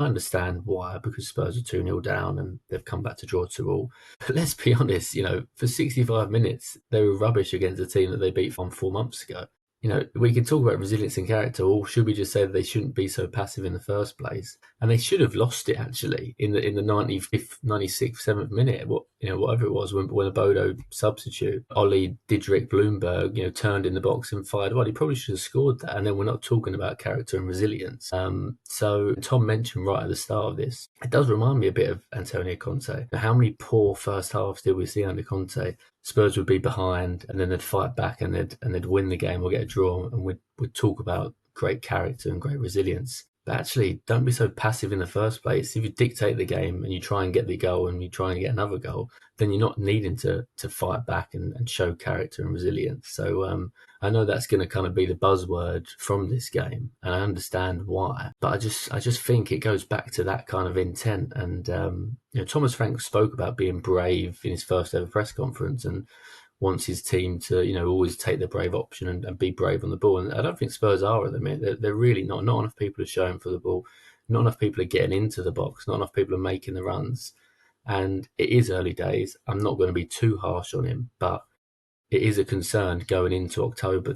I understand why, because Spurs are 2-0 down and they've come back to draw 2-2. But let's be honest, for 65 minutes, they were rubbish against a team that they beat from 4 months ago. We can talk about resilience and character, or should we just say that they shouldn't be so passive in the first place? And they should have lost it actually in the 95th, 96th, 7th minute, whatever it was, when a Bodo substitute, Ollie Didrik Bloomberg, turned in the box and fired wide. He probably should have scored that. And then we're not talking about character and resilience. So Tom mentioned right at the start of this, it does remind me a bit of Antonio Conte. How many poor first halves did we see under Conte? Spurs would be behind, and then they'd fight back, and they'd win the game or get a draw, and we'd talk about great character and great resilience. But actually, don't be so passive in the first place. If you dictate the game and you try and get the goal and you try and get another goal, then you're not needing to fight back and show character and resilience. So I know that's going to kind of be the buzzword from this game, and I understand why. But I just think it goes back to that kind of intent. And Thomas Frank spoke about being brave in his first ever press conference and wants his team to always take the brave option and be brave on the ball. And I don't think Spurs are at the minute. They're really not. Not enough people are showing for the ball. Not enough people are getting into the box. Not enough people are making the runs. And it is early days. I'm not going to be too harsh on him, but it is a concern going into October